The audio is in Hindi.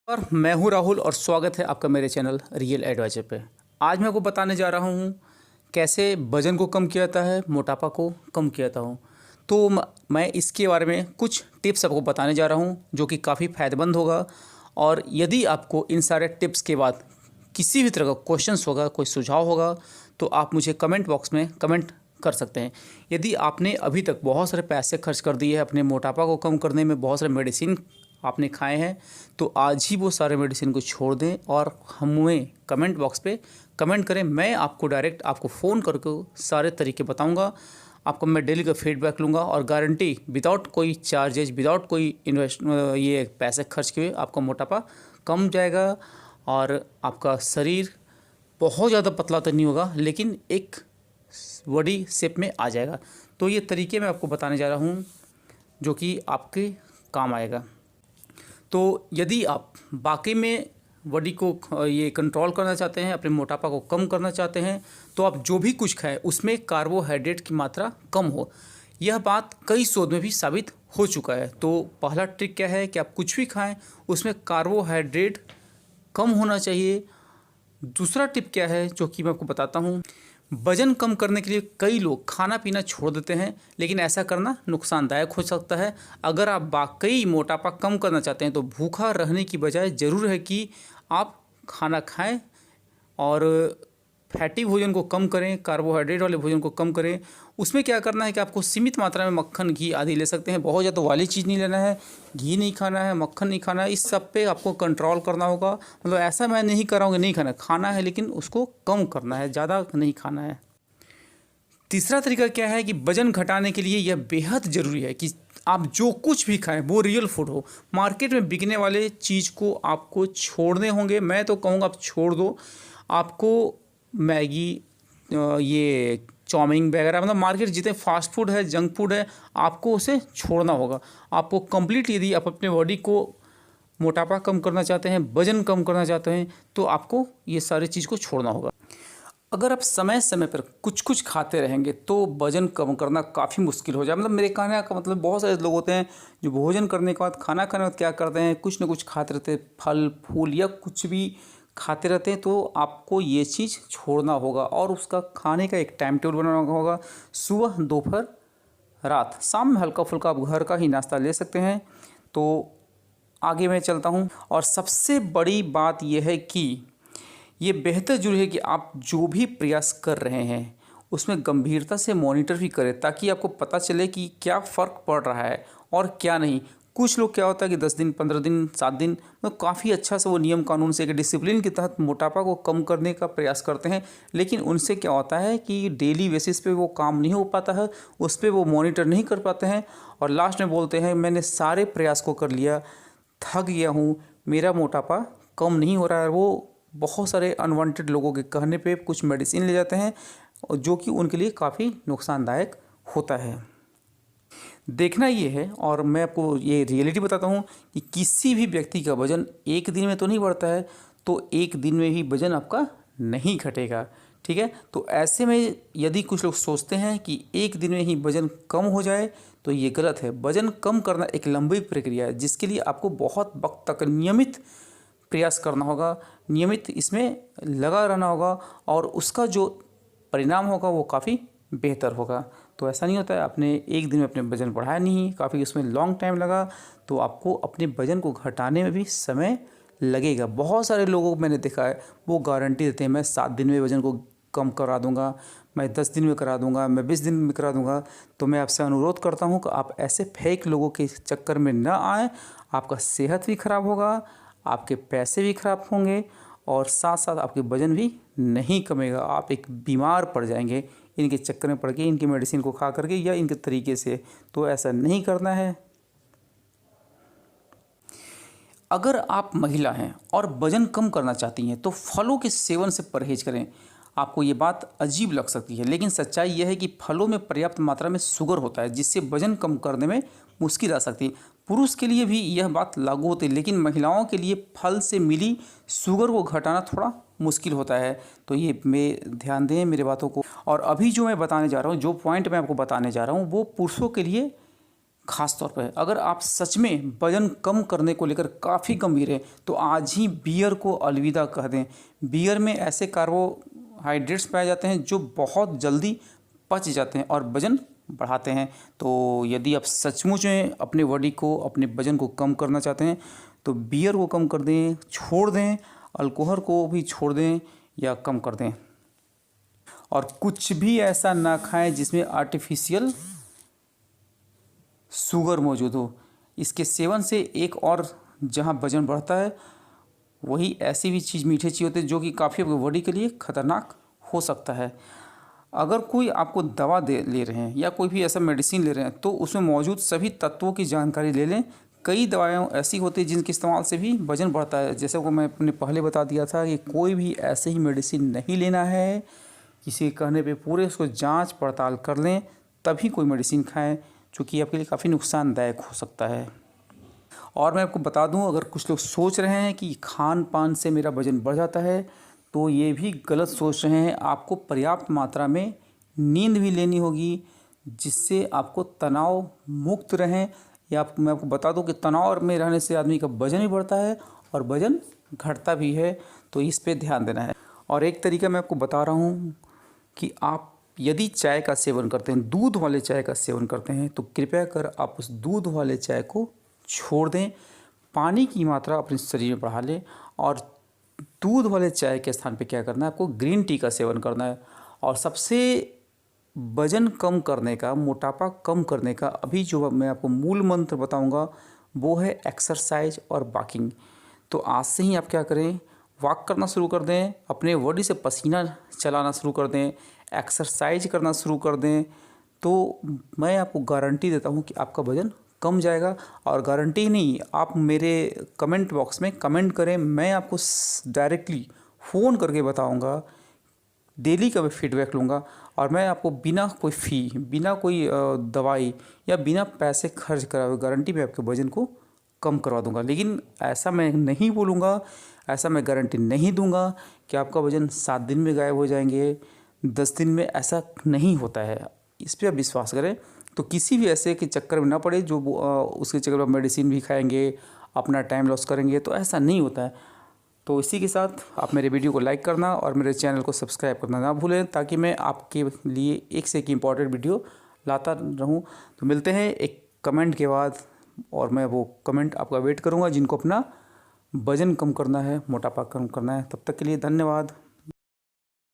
और मैं हूं राहुल और स्वागत है आपका मेरे चैनल रियल एडवाइजर पे। आज मैं आपको बताने जा रहा हूं कैसे वजन को कम किया जाता है, मोटापा को कम किया जाता हूं। तो मैं इसके बारे में कुछ टिप्स आपको बताने जा रहा हूं जो कि काफ़ी फ़ायदेमंद होगा। और यदि आपको इन सारे टिप्स के बाद किसी भी तरह का क्वेश्चंस होगा, कोई सुझाव होगा, तो आप मुझे कमेंट बॉक्स में कमेंट कर सकते हैं। यदि आपने अभी तक बहुत सारे पैसे खर्च कर दिए हैं अपने मोटापा को कम करने में, बहुत सारे मेडिसिन आपने खाए हैं, तो आज ही वो सारे मेडिसिन को छोड़ दें और हमें कमेंट बॉक्स पे कमेंट करें। मैं आपको डायरेक्ट आपको फ़ोन करके सारे तरीके बताऊंगा। आपको मैं डेली का फीडबैक लूँगा और गारंटी विदाउट कोई चार्जेज, विदाउट कोई ये पैसे खर्च किए आपका मोटापा कम जाएगा और आपका शरीर बहुत ज़्यादा पतला तो नहीं होगा लेकिन एक बॉडी शेप में आ जाएगा। तो ये तरीके मैं आपको बताने जा रहा हूँ जो कि आपके काम आएगा। तो यदि आप वाकई में बॉडी को ये कंट्रोल करना चाहते हैं, अपने मोटापा को कम करना चाहते हैं, तो आप जो भी कुछ खाएं उसमें कार्बोहाइड्रेट की मात्रा कम हो। यह बात कई शोध में भी साबित हो चुका है। तो पहला ट्रिक क्या है कि आप कुछ भी खाएं उसमें कार्बोहाइड्रेट कम होना चाहिए। दूसरा टिप क्या है जो कि मैं आपको बताता हूँ। वजन कम करने के लिए कई लोग खाना पीना छोड़ देते हैं, लेकिन ऐसा करना नुकसानदायक हो सकता है। अगर आप वाकई मोटापा कम करना चाहते हैं तो भूखा रहने की बजाय ज़रूर है कि आप खाना खाएं और फैटी भोजन को कम करें, कार्बोहाइड्रेट वाले भोजन को कम करें। उसमें क्या करना है कि आपको सीमित मात्रा में मक्खन, घी आदि ले सकते हैं। बहुत ज़्यादा वाली चीज़ नहीं लेना है, घी नहीं खाना है, मक्खन नहीं खाना है। इस सब पे आपको कंट्रोल करना होगा। मतलब ऐसा मैं नहीं कर रहा हूँ कि नहीं खाना, खाना है लेकिन उसको कम करना है, ज़्यादा नहीं खाना है। तीसरा तरीका क्या है कि वजन घटाने के लिए यह बेहद ज़रूरी है कि आप जो कुछ भी खाएं वो रियल फूड हो। मार्केट में बिकने वाले चीज़ को आपको छोड़ने होंगे। मैं तो कहूँगा आप छोड़ दो। आपको मैगी, ये चाउमीन वगैरह, मतलब मार्केट जितने फास्ट फूड है, जंक फूड है, आपको उसे छोड़ना होगा। आपको कंप्लीट, यदि आप अपने बॉडी को मोटापा कम करना चाहते हैं, वजन कम करना चाहते हैं, तो आपको ये सारी चीज़ को छोड़ना होगा। अगर आप समय समय पर कुछ कुछ खाते रहेंगे तो वजन कम करना काफ़ी मुश्किल हो जाए। मतलब मेरे कहने का मतलब, बहुत सारे लोग होते हैं जो भोजन करने के बाद, खाना खाने के बाद क्या करते हैं, कुछ ना कुछ खाते रहते हैं, फल फूल या कुछ भी खाते रहते हैं। तो आपको ये चीज़ छोड़ना होगा और उसका खाने का एक टाइम टेबल बनाना होगा। सुबह, दोपहर, रात, शाम में हल्का फुल्का आप घर का ही नाश्ता ले सकते हैं। तो आगे मैं चलता हूँ। और सबसे बड़ी बात यह है कि ये बेहतर जरूरी है कि आप जो भी प्रयास कर रहे हैं उसमें गंभीरता से मॉनिटर भी करें, ताकि आपको पता चले कि क्या फ़र्क पड़ रहा है और क्या नहीं। कुछ लोग क्या होता है कि 10 दिन, 15 दिन, 7 दिन में काफ़ी अच्छा से वो नियम कानून से, एक डिसिप्लिन के तहत मोटापा को कम करने का प्रयास करते हैं, लेकिन उनसे क्या होता है कि डेली बेसिस पे वो काम नहीं हो पाता है, उस पर वो मॉनिटर नहीं कर पाते हैं और लास्ट में बोलते हैं मैंने सारे प्रयास को कर लिया, थक गया हूँ, मेरा मोटापा कम नहीं हो रहा है। वो बहुत सारे अनवांटेड लोगों के कहने पे कुछ मेडिसिन ले जाते हैं जो कि उनके लिए काफ़ी नुकसानदायक होता है। देखना ये है, और मैं आपको ये रियलिटी बताता हूँ कि किसी भी व्यक्ति का वजन एक दिन में तो नहीं बढ़ता है, तो एक दिन में ही वजन आपका नहीं घटेगा। ठीक है, तो ऐसे में यदि कुछ लोग सोचते हैं कि एक दिन में ही वजन कम हो जाए, तो ये गलत है। वजन कम करना एक लंबी प्रक्रिया है जिसके लिए आपको बहुत वक्त तक नियमित प्रयास करना होगा, नियमित इसमें लगा रहना होगा और उसका जो परिणाम होगा वो काफ़ी बेहतर होगा। तो ऐसा नहीं होता है आपने एक दिन में अपने वज़न बढ़ाया नहीं, काफ़ी उसमें लॉन्ग टाइम लगा, तो आपको अपने वज़न को घटाने में भी समय लगेगा। बहुत सारे लोगों को मैंने देखा है, वो गारंटी देते हैं मैं 7 दिन में वज़न को कम करा दूंगा, मैं 10 दिन में करा दूंगा, मैं 20 दिन में करा दूंगा। तो मैं आपसे अनुरोध करता हूं कि आप ऐसे फेक लोगों के चक्कर में न आएँ। आपका सेहत भी खराब होगा, आपके पैसे भी खराब होंगे और साथ साथ आपके वजन भी नहीं कमेगा। आप एक बीमार पड़ जाएंगे इनके चक्कर में पड़ के, इनकी मेडिसिन को खा करके या इनके तरीके से। तो ऐसा नहीं करना है। अगर आप महिला हैं और वजन कम करना चाहती हैं तो फलों के सेवन से परहेज करें। आपको ये बात अजीब लग सकती है, लेकिन सच्चाई यह है कि फलों में पर्याप्त मात्रा में शुगर होता है जिससे वजन कम करने में मुश्किल आ सकती है। पुरुष के लिए भी यह बात लागू होती है, लेकिन महिलाओं के लिए फल से मिली शुगर को घटाना थोड़ा मुश्किल होता है। तो ये में ध्यान दें मेरे बातों को। और अभी जो मैं बताने जा रहा हूँ, जो पॉइंट मैं आपको बताने जा रहा हूँ, वो पुरुषों के लिए ख़ास तौर पे अगर आप सच में वज़न कम करने को लेकर काफ़ी गंभीर हैं तो आज ही बियर को अलविदा कह दें। बियर में ऐसे कार्बोहाइड्रेट्स पाए जाते हैं जो बहुत जल्दी पच जाते हैं और वज़न बढ़ाते हैं। तो यदि आप सचमुच में अपने बॉडी को, अपने वज़न को कम करना चाहते हैं तो बियर को कम कर दें, छोड़ दें, अल्कोहल को भी छोड़ दें या कम कर दें। और कुछ भी ऐसा ना खाएं जिसमें आर्टिफिशियल शुगर मौजूद हो। इसके सेवन से एक और जहां वज़न बढ़ता है वही ऐसी भी चीज़, मीठी चीज़ होती है जो कि काफ़ी आपकी बॉडी के लिए ख़तरनाक हो सकता है। अगर कोई आपको दवा ले रहे हैं या कोई भी ऐसा मेडिसिन ले रहे हैं तो उसमें मौजूद सभी तत्वों की जानकारी ले लें। कई दवाएं ऐसी होती हैं जिनके इस्तेमाल से भी वज़न बढ़ता है। जैसे को मैं अपने पहले बता दिया था कि कोई भी ऐसे ही मेडिसिन नहीं लेना है, किसी के कहने पे पूरे उसको जांच पड़ताल कर लें तभी कोई मेडिसिन खाएं, चूँकि आपके लिए काफ़ी नुकसानदायक हो सकता है। और मैं आपको बता दूं, अगर कुछ लोग सोच रहे हैं कि खान पान से मेरा वज़न बढ़ जाता है तो ये भी गलत सोच रहे हैं। आपको पर्याप्त मात्रा में नींद भी लेनी होगी जिससे आपको तनाव मुक्त रहें। या मैं आपको बता दूं कि तनाव में रहने से आदमी का वज़न भी बढ़ता है और वज़न घटता भी है, तो इस पे ध्यान देना है। और एक तरीका मैं आपको बता रहा हूँ कि आप यदि चाय का सेवन करते हैं, दूध वाले चाय का सेवन करते हैं, तो कृपया कर आप उस दूध वाले चाय को छोड़ दें, पानी की मात्रा अपने शरीर में बढ़ा लें और दूध वाले चाय के स्थान पे क्या करना है, आपको ग्रीन टी का सेवन करना है। और सबसे वज़न कम करने का, मोटापा कम करने का अभी जो मैं आपको मूल मंत्र बताऊंगा वो है एक्सरसाइज और वॉकिंग। तो आज से ही आप क्या करें, वॉक करना शुरू कर दें, अपने बॉडी से पसीना चलाना शुरू कर दें, एक्सरसाइज करना शुरू कर दें, तो मैं आपको गारंटी देता हूं कि आपका वज़न कम जाएगा। और गारंटी नहीं, आप मेरे कमेंट बॉक्स में कमेंट करें, मैं आपको डायरेक्टली फ़ोन करके बताऊंगा, डेली का मैं फीडबैक लूँगा और मैं आपको बिना कोई फ़ी, बिना कोई दवाई या बिना पैसे खर्च कराए गारंटी में आपके वज़न को कम करवा दूंगा। लेकिन ऐसा मैं नहीं बोलूँगा, ऐसा मैं गारंटी नहीं दूंगा कि आपका वज़न 7 दिन में गायब हो जाएंगे, 10 दिन में, ऐसा नहीं होता है। इस पर आप विश्वास करें। तो किसी भी ऐसे के चक्कर में ना पड़े जो उसके चक्कर में मेडिसिन भी खाएंगे, अपना टाइम लॉस करेंगे, तो ऐसा नहीं होता है। तो इसी के साथ आप मेरे वीडियो को लाइक करना और मेरे चैनल को सब्सक्राइब करना ना भूलें, ताकि मैं आपके लिए एक से एक इम्पॉर्टेंट वीडियो लाता रहूं। तो मिलते हैं एक कमेंट के बाद, और मैं वो कमेंट आपका वेट करूंगा जिनको अपना वज़न कम करना है, मोटापा कम करना है। तब तक के लिए धन्यवाद।